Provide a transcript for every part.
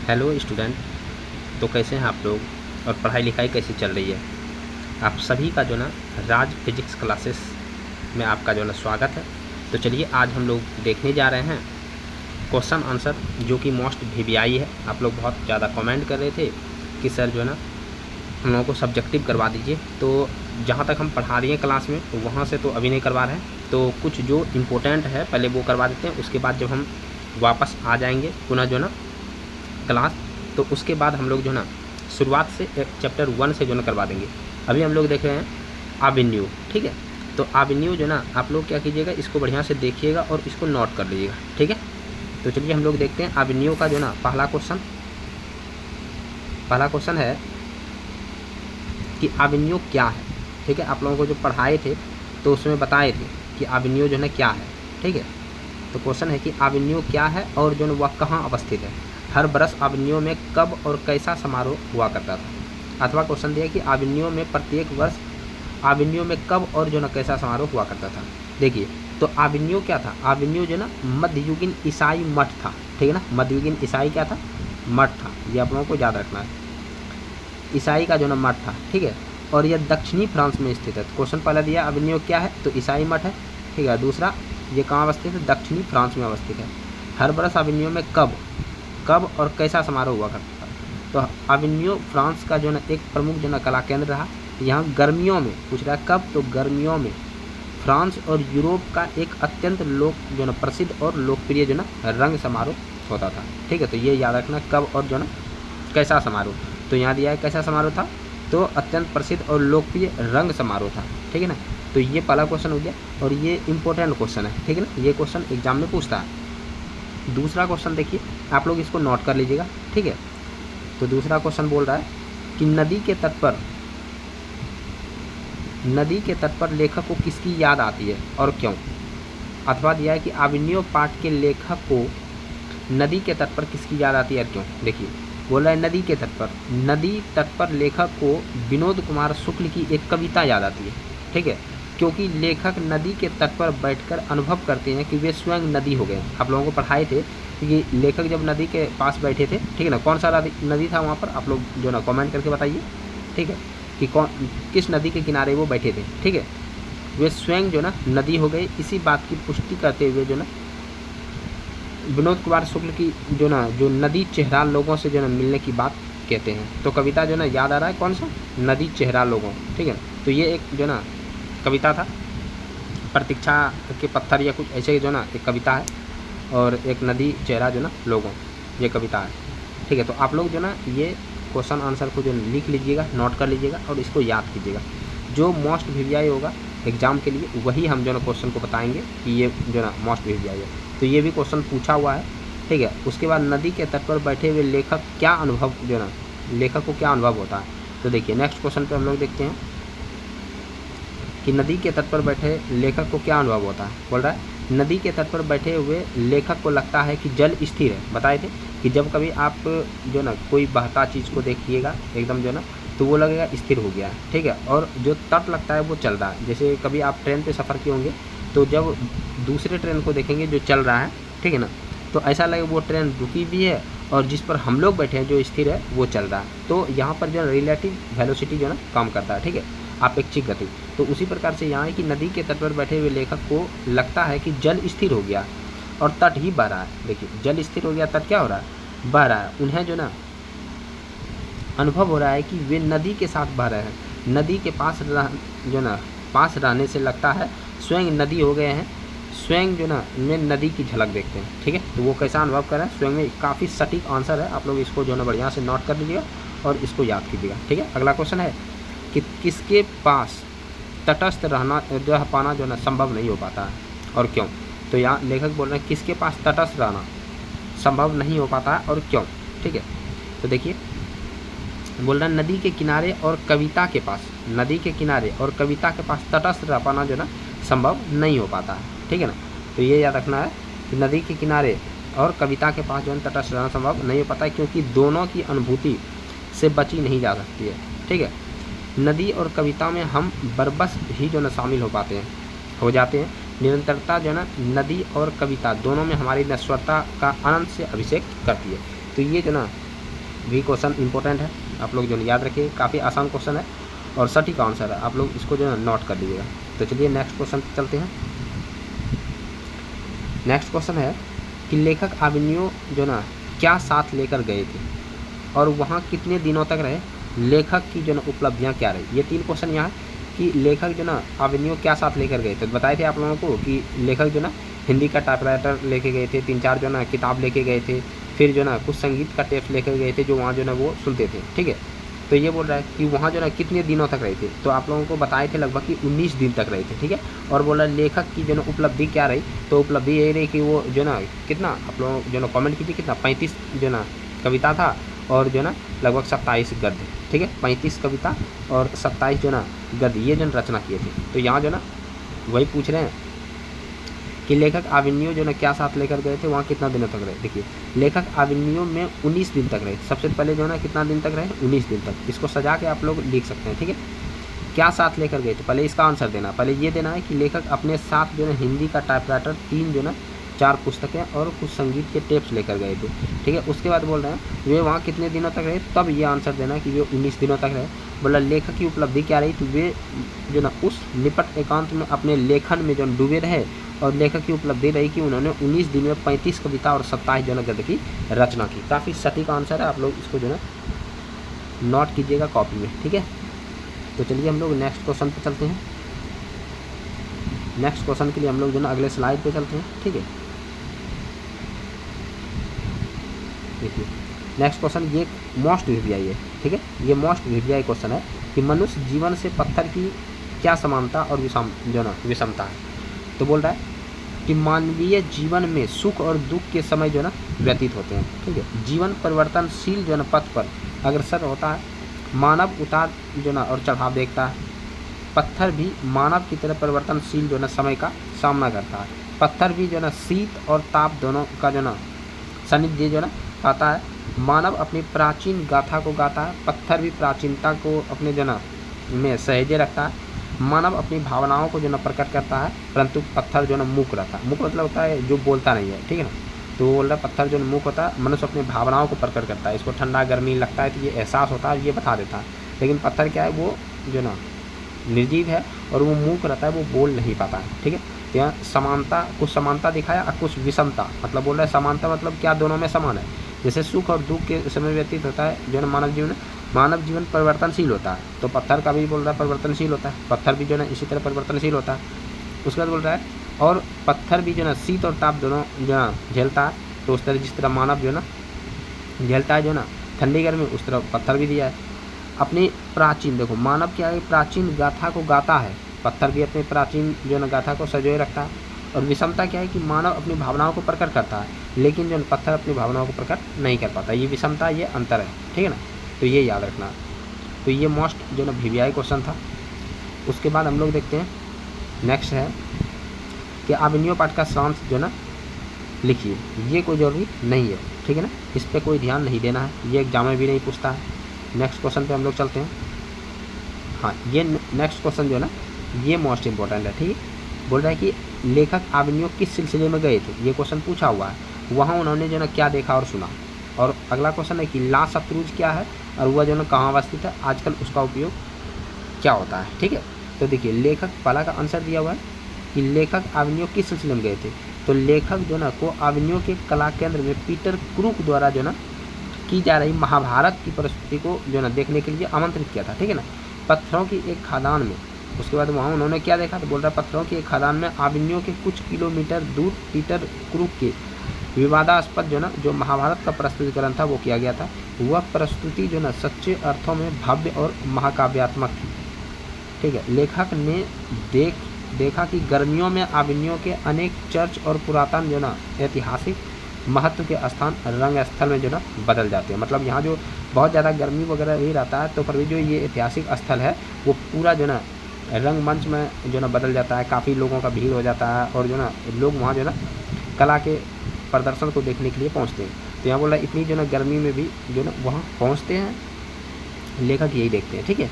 Hello student, तो कैसे हैं आप लोग और पढ़ाई लिखाई कैसी चल रही है। आप सभी का जो ना राज फिजिक्स क्लासेस में आपका जो ना स्वागत है। तो चलिए आज हम लोग देखने जा रहे हैं क्वेश्चन आंसर जो कि मोस्ट वीवीआई है। आप लोग बहुत ज़्यादा कमेंट कर रहे थे कि सर जो ना हम लोगों को सब्जेक्टिव करवा दीजिए। तो जहाँ तक हम पढ़ा रही हैं क्लास में तो वहाँ से तो अभी नहीं करवा रहे हैं, तो कुछ जो इम्पोर्टेंट है पहले वो करवा देते हैं। उसके बाद जब हम वापस आ जाएंगे पुनः जो ना क्लास, तो उसके बाद हम लोग जो ना शुरुआत से चैप्टर 1 से जो ना करवा देंगे। अभी हम लोग देख रहे हैं एवेन्यू, ठीक है। तो एवेन्यू जो ना आप लोग क्या कीजिएगा, इसको बढ़िया से देखिएगा और इसको नोट कर लीजिएगा, ठीक है। तो चलिए हम लोग देखते हैं एवेन्यू का जो ना पहला क्वेश्चन है कि एवेन्यू क्या है, ठीक है। आप लोगों को जो पढ़ाए थे तो उसमें बताए थे कि एवेन्यू जो है क्या है, ठीक है। तो क्वेश्चन है कि एवेन्यू क्या है और जो वह कहाँ अवस्थित है। हर बरस एवेन्यू में कब और कैसा समारोह हुआ करता था। अथवा क्वेश्चन दिया कि एवेन्यू में प्रत्येक वर्ष एवेन्यू में कब और जो ना कैसा समारोह हुआ करता था। देखिए तो एवेन्यू क्या था, एवेन्यू जो ना मध्ययुगीन ईसाई मठ था, ठीक है ना। मध्ययुगीन ईसाई क्या था, मठ था। ये आप लोगों को याद रखना है, ईसाई का जो ना मठ था, ठीक है। और यह दक्षिणी फ्रांस में स्थित है। क्वेश्चन पहला दिया एवेन्यू क्या है, तो ईसाई मठ है, ठीक है। दूसरा ये कहाँ अवस्थित है, दक्षिणी फ्रांस में अवस्थित है। हर बरस एवेन्यू में कब और कैसा समारोह हुआ करता था। तो एवेन्यू फ्रांस का जो ना एक प्रमुख जो ना कला केंद्र रहा। यहाँ गर्मियों में पूछ रहा है कब, तो गर्मियों में फ्रांस और यूरोप का एक अत्यंत जो ना प्रसिद्ध और लोकप्रिय जो ना रंग समारोह होता था, ठीक है। तो ये याद रखना कब और जो ना कैसा समारोह। तो यहाँ दिया है कैसा समारोह था, तो अत्यंत प्रसिद्ध और लोकप्रिय रंग समारोह था, ठीक है ना। तो ये पहला क्वेश्चन हो गया और ये इंपॉर्टेंट क्वेश्चन है, ठीक है ना। ये क्वेश्चन एग्जाम में पूछता है। दूसरा क्वेश्चन देखिए, आप लोग इसको नोट कर लीजिएगा, ठीक है। तो दूसरा क्वेश्चन बोल रहा है कि नदी के तट पर लेखक को किसकी याद आती है और क्यों। अथवा दिया है कि एवेन्यू पाठ के लेखक को नदी के तट पर किसकी याद आती है और क्यों। देखिए बोल रहा है नदी तट पर लेखक को विनोद कुमार शुक्ल की एक कविता याद आती है, ठीक है। क्योंकि लेखक नदी के तट पर बैठकर अनुभव करते हैं कि वे स्वयं नदी हो गए। आप लोगों को पढ़ाए थे कि लेखक जब नदी के पास बैठे थे, ठीक है ना। कौन सा नदी था वहाँ पर, आप लोग जो ना कमेंट करके बताइए, ठीक है, कि किस नदी के किनारे वो बैठे थे, ठीक है। वे स्वयं जो ना नदी हो गए, इसी बात की पुष्टि करते हुए जो ना विनोद कुमार शुक्ल की जो नदी चेहरा लोगों से जो ना मिलने की बात कहते हैं। तो कविता जो ना याद आ रहा है कौन सा, नदी चेहरा लोगों, ठीक है। तो ये एक जो ना कविता था, प्रतीक्षा के पत्थर या कुछ ऐसे जो ना एक कविता है, और एक नदी चेहरा जो ना लोगों, ये कविता है, ठीक है। तो आप लोग जो ना ये क्वेश्चन आंसर को जो लिख लीजिएगा, नोट कर लीजिएगा और इसको याद कीजिएगा। जो मोस्ट वीवीआई होगा एग्जाम के लिए वही हम जो ना क्वेश्चन को बताएंगे कि ये जो ना मोस्ट वीवीआई है। तो ये भी क्वेश्चन पूछा हुआ है, ठीक है। उसके बाद नदी के तट पर बैठे हुए लेखक को क्या अनुभव होता है। तो देखिए नेक्स्ट क्वेश्चन पे हम लोग देखते हैं कि नदी के तट पर बैठे लेखक को क्या अनुभव होता है। बोल रहा है नदी के तट पर बैठे हुए लेखक को लगता है कि जल स्थिर है। बताए थे कि जब कभी आप जो ना कोई बहता चीज़ को देखिएगा एकदम जो ना, तो वो लगेगा स्थिर हो गया है, ठीक है। और जो तट लगता है वो चल रहा है। जैसे कभी आप ट्रेन पे सफ़र किए होंगे तो जब दूसरे ट्रेन को देखेंगे जो चल रहा है, ठीक है ना, तो ऐसा लगे वो ट्रेन रुकी भी है और जिस पर हम लोग बैठे हैं जो स्थिर है वो चल रहा है। तो यहाँ पर जो रिलेटिव वेलोसिटी जो ना काम करता है, ठीक है, अपेक्षिक गति। तो उसी प्रकार से यहाँ है कि नदी के तट पर बैठे हुए लेखक को लगता है कि जल स्थिर हो गया और तट ही बह रहा है। देखिए जल स्थिर हो गया, तट क्या हो रहा है, बह रहा है। उन्हें जो ना अनुभव हो रहा है कि वे नदी के साथ बह रहे हैं। नदी के पास पास रहने से लगता है स्वयं नदी हो गए हैं। स्वयं जो ना में नदी की झलक देखते हैं, ठीक है। तो वो कैसा अनुभव कर रहे हैं स्वयं में, काफ़ी सटीक आंसर है। आप लोग इसको जो ना बढ़िया से नोट कर लीजिएगा और इसको याद कीजिएगा, ठीक है। अगला क्वेश्चन है कि किसके पास तटस्थ रह पाना जो ना संभव नहीं हो पाता है और क्यों। तो यहाँ लेखक बोल रहे हैं किसके पास तटस्थ रहना संभव नहीं हो पाता है और क्यों, ठीक है। तो देखिए बोल रहा है नदी के किनारे और कविता के पास तटस्थ रह पाना जो ना संभव नहीं हो पाता है, ठीक है ना। तो ये याद रखना है कि नदी के किनारे और कविता के पास जो है तटस्थ रहना संभव नहीं हो पाता है, क्योंकि दोनों की अनुभूति से बची नहीं जा सकती है, ठीक है। नदी और कविता में हम बरबस ही जो ना शामिल हो जाते हैं। निरंतरता जो ना नदी और कविता दोनों में हमारी नश्वरता का अनंत से अभिषेक करती है। तो ये जो ना भी क्वेश्चन इंपॉर्टेंट है, आप लोग जो याद रखिए, काफ़ी आसान क्वेश्चन है और सटीक आंसर है, आप लोग इसको जो है नोट कर लीजिएगा। तो चलिए नेक्स्ट क्वेश्चन चलते हैं। नेक्स्ट क्वेश्चन है कि लेखक अभिमन्यु जो ना क्या साथ लेकर गए थे और वहाँ कितने दिनों तक रहे, लेखक की जो ना उपलब्धियाँ क्या रही। ये 3 क्वेश्चन यहाँ कि लेखक जो ना अभिमन्यु क्या साथ लेकर गए थे। बताए थे आप लोगों को कि लेखक जो ना हिंदी का टाइपराइटर लेके गए थे, 3-4 जो ना किताब लेके गए थे, फिर जो ना कुछ संगीत का टेप लेकर गए थे जो वहाँ जो ना वो सुनते थे। ठीक है, तो ये बोल रहा है कि वहाँ जो ना कितने दिनों तक रहे थे, तो आप लोगों को बताए थे लगभग कि 19 दिन तक रहे थे। ठीक है, और बोला लेखक की जो ना उपलब्धि क्या रही, तो उपलब्धि यही रही कि वो जो ना कितना, आप लोग जो ना कमेंट कीजिए, कितना 35 जो ना कविता था और जो ना लगभग 27 गद्य। ठीक है, 35 कविता और 27 जो ना गद्य ये जो रचना किए थे। तो यहाँ जो ना वही पूछ रहे हैं कि लेखक अभिमन्यु जो ना क्या साथ लेकर गए थे, वहाँ कितना दिनों तक रहे। देखिए लेखक अभिमन्यु में 19 दिन तक रहे। सबसे पहले जो ना कितना दिन तक रहे, 19 दिन तक। इसको सजा के आप लोग लिख सकते हैं। ठीक है, क्या साथ लेकर गए थे, पहले इसका आंसर देना। पहले ये देना है कि लेखक अपने साथ जो है हिंदी का टाइपराइटर, 3 जो ना 4 पुस्तकें और कुछ संगीत के टेप्स लेकर गए थे। ठीक है, उसके बाद बोल रहे हैं वे वहाँ कितने दिनों तक रहे, तब ये आंसर देना है कि वे 19 दिनों तक रहे। बोला लेखक की उपलब्धि क्या रही, तो वे जो ना उस निपट एकांत में अपने लेखन में जो डूबे रहे और लेखक की उपलब्धि रही कि उन्होंने 19 दिन में 35 कविता और 27 जो ना गद्य की रचना की। काफ़ी सटीक आंसर है, आप लोग इसको जो ना नोट कीजिएगा कॉपी में। ठीक है, तो चलिए हम लोग नेक्स्ट क्वेश्चन पे चलते हैं। नेक्स्ट क्वेश्चन के लिए हम लोग जो ना अगले स्लाइड पे चलते हैं। ठीक है, देखिए नेक्स्ट क्वेश्चन ये मोस्ट वीवीआई है। ठीक है, ये मोस्ट वीवीआई क्वेश्चन है कि मनुष्य जीवन से पत्थर की क्या समानता और विषमता है। तो बोल रहा है कि मानवीय जीवन में सुख और दुख के समय जो ना व्यतीत होते हैं। ठीक है, जीवन परिवर्तनशील जो ना पथ पर अग्रसर होता है। मानव उतार जो ना और चढ़ाव देखता है। पत्थर भी मानव की तरह परिवर्तनशील जो ना समय का सामना करता है। पत्थर भी जो ना शीत और ताप दोनों का जो ना सानिध्य जो ना पाता है। मानव अपनी प्राचीन गाथा को गाता है। पत्थर भी प्राचीनता को अपने जो ना में सहेजे रखता है। मानव अपनी भावनाओं को जो ना प्रकट करता है, परंतु पत्थर जो ना मूक रहता है। मूक मतलब होता है जो बोलता नहीं है। ठीक है ना, तो वो बोल रहा है पत्थर जो मूक होता है, मनुष्य अपनी भावनाओं को प्रकट करता है। इसको ठंडा गर्मी लगता है तो ये एहसास होता है, ये बता देता है। लेकिन पत्थर क्या है, वो जो ना निर्जीव है और वो मूक रहता है, वो बोल नहीं पाता है। ठीक है, तो यहाँ समानता, कुछ समानता दिखाया और कुछ विषमता। मतलब बोल रहा है समानता मतलब क्या, दोनों में समान है। जैसे सुख और दुख के समय व्यतीत होता है जो ना मानव जीवन परिवर्तनशील होता है, तो पत्थर का भी बोल रहा है परिवर्तनशील होता है। पत्थर भी जो ना इसी तरह परिवर्तनशील होता है। उसके बाद बोल रहा है और पत्थर भी जो ना शीत और ताप दोनों जो ना झेलता है। तो उस तरह जिस तरह मानव जो ना झेलता है जो ना ठंडी गर्मी, उस तरह पत्थर भी दिया है। अपनी प्राचीन, देखो मानव क्या है, प्राचीन गाथा को गाता है। पत्थर भी अपनी प्राचीन जो ना गाथा को सजोए रखता है। और विषमता क्या है कि मानव अपनी भावनाओं को प्रकट करता है, लेकिन जो पत्थर अपनी भावनाओं को प्रकट नहीं कर पाता। ये विषमता, ये अंतर है। ठीक है ना, तो ये याद रखना। तो ये मोस्ट जो ना वीवीआई क्वेश्चन था। उसके बाद हम लोग देखते हैं नेक्स्ट है कि अभिमन्यु पाठ का सारांश जो ना लिखिए। ये कोई ज़रूरी नहीं है। ठीक है ना, इस पर कोई ध्यान नहीं देना है, ये एग्जाम में भी नहीं पूछता है। नेक्स्ट क्वेश्चन पे हम लोग चलते हैं। हाँ, ये नेक्स्ट क्वेश्चन जो है ना ये मोस्ट इंपॉर्टेंट है। ठीक है, बोल रहा है कि लेखक अभिमन्यु किस सिलसिले में गए थे, ये क्वेश्चन पूछा हुआ है। वहाँ उन्होंने जो ना क्या देखा और सुना। और अगला क्वेश्चन है कि ला शत्रुज क्या है और वह जो ना कहाँ अवस्थित है, आजकल उसका उपयोग क्या होता है। ठीक है, तो देखिए लेखक पहला का आंसर दिया हुआ है कि लेखक अभिमन्यु किस सिलसिले में गए थे। तो लेखक जो ना को अभिमन्यु के कला केंद्र में पीटर क्रूक द्वारा जो ना की जा रही महाभारत की प्रस्तुति को जो ना देखने के लिए आमंत्रित किया था। ठीक है ना, पत्थरों की एक खदान में। उसके बाद वहाँ उन्होंने क्या देखा, तो बोल रहा है पत्थरों की एक खदान में अभिमन्यु के कुछ किलोमीटर दूर पीटर क्रूक के विवादास्पद जो ना जो महाभारत का प्रस्तुतिकरण था वो किया गया था। वह प्रस्तुति जो ना सच्चे अर्थों में भव्य और महाकाव्यात्मक थी। ठीक है, लेखक ने देखा कि गर्मियों में अभिमन्यु के अनेक चर्च और पुरातन जो ना ऐतिहासिक महत्व के स्थान रंग स्थल में जो ना बदल जाते हैं। मतलब यहाँ जो बहुत ज़्यादा गर्मी वगैरह भी रहता है, तो फिर भी जो ये ऐतिहासिक स्थल है वो पूरा जो ना रंगमंच में जो ना बदल जाता है। काफ़ी लोगों का भीड़ हो जाता है और जो ना लोग वहाँ जो ना कला के प्रदर्शन को देखने के लिए पहुँचते हैं। तो यहाँ बोला इतनी जो ना गर्मी में भी जो ना वहाँ पहुँचते हैं, लेखक यही देखते हैं। ठीक है,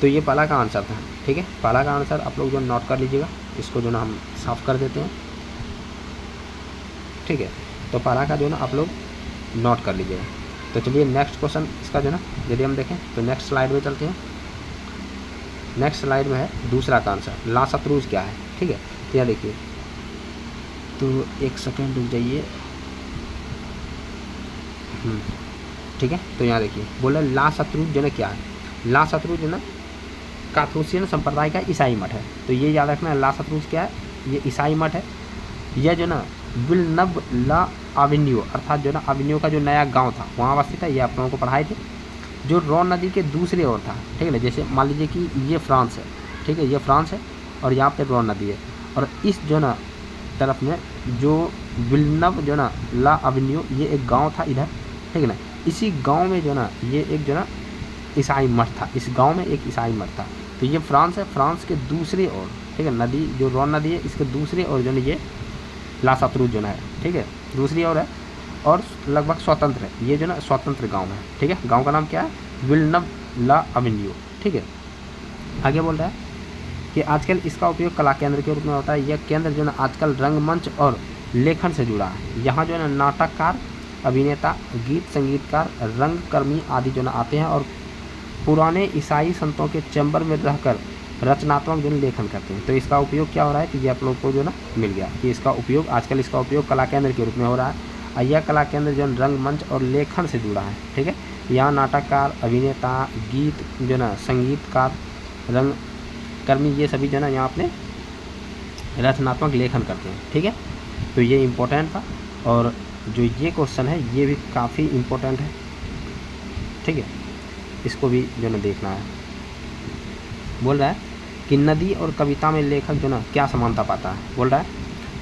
तो ये पहला का आंसर था। ठीक है, पहला का आंसर आप लोग जो नोट कर लीजिएगा। इसको जो ना हम साफ कर देते हैं। ठीक है, तो पहला का जो ना आप लोग नोट कर लीजिएगा। तो चलिए नेक्स्ट क्वेश्चन इसका जो ना यदि हम देखें तो नेक्स्ट स्लाइड में चलते हैं। नेक्स्ट स्लाइड में है दूसरा का आंसर, ला शत्रुज क्या है, ठीक है। तो यहाँ देखिए, तो एक सेकेंड रुक जाइए, ठीक है। तो यहाँ देखिए बोले ला शत्रुज जो ना क्या है, ला शत्रुज जो ना काथोसियन संप्रदाय का ईसाई मठ है। तो ये याद रखना, ला शत्रुज क्या है, ये ईसाई मठ है। यह जो ना विलनब ला अवेन्यू अर्थात जो ना अवेन्यू का जो नया गांव था वहाँ अवस्थित है। ये आप लोगों को पढ़ाए थे, जो रॉन नदी के दूसरी ओर था, ठीक है ना। जैसे मान लीजिए कि ये फ्रांस है, ठीक है, ये फ्रांस है और यहाँ पे रॉन नदी है, और इस जो ना तरफ में जो विलनब जो ना ला अवेन्यू ये एक गाँव था इधर, ठीक है ना। इसी गाँव में जो ना ये एक जो ना ईसाई मठ था, इस गाँव में एक ईसाई मठ था। तो ये फ्रांस है, फ्रांस के दूसरी ओर, ठीक है, नदी जो रॉन नदी है इसके दूसरी ओर जो ना ये ला शत्रुज जो ना है, ठीक है, दूसरी ओर है और लगभग स्वतंत्र है। ये जो ना स्वतंत्र गांव है, ठीक है। गांव का नाम क्या है, विलनब ला अवेन्यू, ठीक है। आगे बोल रहा है कि आजकल इसका उपयोग कला केंद्र के रूप में होता है। यह केंद्र जो ना आजकल रंगमंच और लेखन से जुड़ा है। यहाँ जो है ना नाटककार, अभिनेता, गीत संगीतकार, रंगकर्मी आदि जो ना आते हैं और पुराने ईसाई संतों के चैम्बर में रहकर रचनात्मक जो लेखन करते हैं। तो इसका उपयोग क्या हो रहा है कि ये आप लोग को जो ना मिल गया कि इसका उपयोग आजकल इसका उपयोग कला केंद्र के रूप में हो रहा है। और यह कला केंद्र जो रंगमंच और लेखन से जुड़ा है, ठीक है। यहाँ नाटककार, अभिनेता, गीत जो ना संगीतकार, रंगकर्मी ये सभी जो ना यहाँ अपने रचनात्मक लेखन करते हैं, ठीक है। तो ये इम्पोर्टेंट था और जो ये क्वेश्चन है ये भी काफ़ी इम्पोर्टेंट है, ठीक है। इसको भी जो ना देखना है। बोल रहा है कि नदी और कविता में लेखक जो ना क्या समानता पाता है। बोल रहा है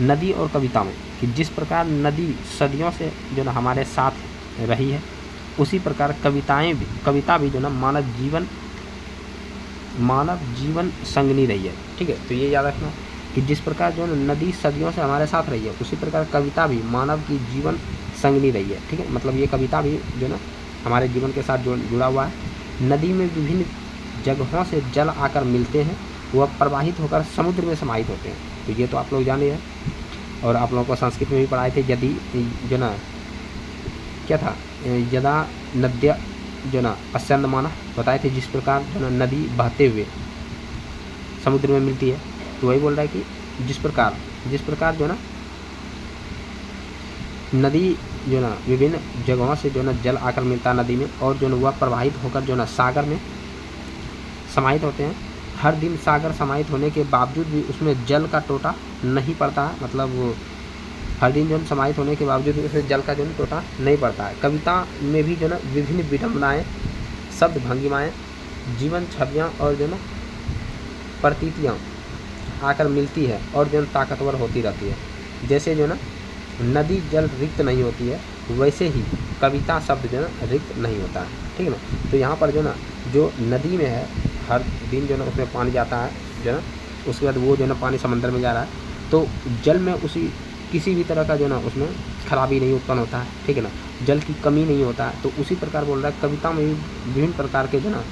नदी और कविता में कि जिस प्रकार नदी सदियों से जो ना हमारे साथ रही है, उसी प्रकार कविता भी जो ना मानव जीवन संगनी रही है, ठीक है। तो ये याद रखना कि जिस प्रकार जो ना नदी सदियों से हमारे साथ रही है, उसी प्रकार कविता भी मानव की जीवन संगनी रही है, ठीक है। मतलब ये कविता भी जो ना हमारे जीवन के साथ जुड़ा हुआ है। नदी में विभिन्न जगहों से जल आकर मिलते हैं, वह प्रवाहित होकर समुद्र में समाहित होते हैं। तो ये तो आप लोग जाने हैं और आप लोगों को संस्कृत में भी पढ़ाए थे। यदि जो ना क्या था, यदा नद्य जो ना पश्चंदमाना बताए थे, जिस प्रकार जो ना नदी बहते हुए समुद्र में मिलती है। तो वही बोल रहा है कि जिस प्रकार जो ना नदी जो ना विभिन्न जगहों से जो ना जल आकर मिलता है नदी में, और जो ना वह प्रवाहित होकर जो ना सागर में समाहित होते हैं। हर दिन सागर समाहित होने के बावजूद भी उसमें जल का टोटा नहीं पड़ता है। मतलब हर दिन जो समाहित होने के बावजूद भी उसमें जल का जो टोटा नहीं पड़ता है। कविता में भी जो ना विभिन्न विडम्बनाएँ, शब्द भंगिमाएँ, जीवन छवियाँ और जो ना प्रतीतियाँ आकर मिलती है और जो ताकतवर होती रहती है। जैसे जो ना नदी जल रिक्त नहीं होती है, वैसे ही कविता शब्द जो ना रिक्त नहीं होता है, ठीक है ना। तो यहाँ पर जो ना जो नदी में है, हर दिन जो ना उसमें पानी जाता है जो ना, उसके बाद वो जो ना पानी समंदर में जा रहा है, तो जल में किसी भी तरह का जो ना उसमें खराबी नहीं उत्पन्न होता है, ठीक है ना, जल की कमी नहीं होता है। तो उसी प्रकार बोल रहा है कविता में भी विभिन्न प्रकार के जो ना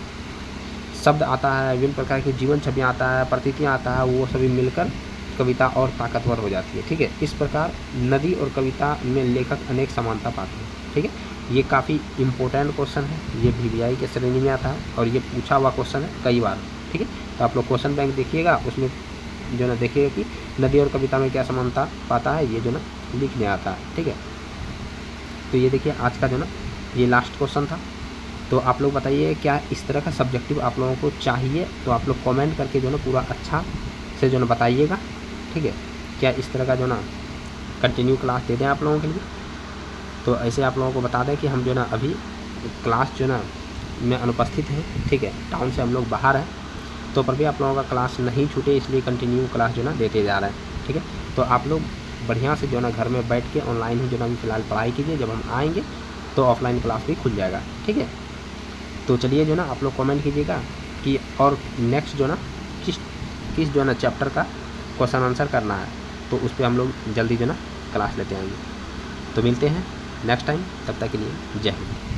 शब्द आता है, विभिन्न प्रकार की जीवन छवियाँ आता है, प्रतीतियाँ आता है, वो सभी मिलकर कविता और ताकतवर हो जाती है, ठीक है। इस प्रकार नदी और कविता में लेखक अनेक समानता पाते हैं, ठीक है। ये काफ़ी इम्पोर्टेंट क्वेश्चन है, ये VVI के श्रेणी में आता है और ये पूछा हुआ क्वेश्चन है कई बार, ठीक है। तो आप लोग क्वेश्चन बैंक देखिएगा, उसमें जो ना देखिएगा कि नदी और कविता में क्या समानता पाता है, ये जो ना लिखने आता है, ठीक है। तो ये देखिए आज का जो ना ये लास्ट क्वेश्चन था। तो आप लोग बताइए क्या इस तरह का सब्जेक्टिव आप लोगों को चाहिए, तो आप लोग कमेंट करके जो ना पूरा अच्छा से जो ना बताइएगा, ठीक है। क्या इस तरह का जो ना कंटिन्यू क्लास दे दें आप लोगों के लिए। तो ऐसे आप लोगों को बता दें कि हम जो ना अभी क्लास जो ना में अनुपस्थित हैं, ठीक है, टाउन से हम लोग बाहर हैं, तो पर भी आप लोगों का क्लास नहीं छूटे, इसलिए कंटिन्यू क्लास जो ना देते जा रहे हैं, ठीक है। तो आप लोग बढ़िया से जो ना घर में बैठ के ऑनलाइन ही जो ना अभी फ़िलहाल पढ़ाई कीजिए। जब हम आएँगे तो ऑफलाइन क्लास भी खुल जाएगा, ठीक है। तो चलिए जो ना आप लोग कमेंट कीजिएगा कि और नेक्स्ट जो ना किस जो ना चैप्टर का क्वेश्चन आंसर करना है, तो उस पर हम लोग जल्दी जो ना क्लास लेते आएंगे। तो मिलते हैं नेक्स्ट टाइम, तब तक के लिए जय हिंद।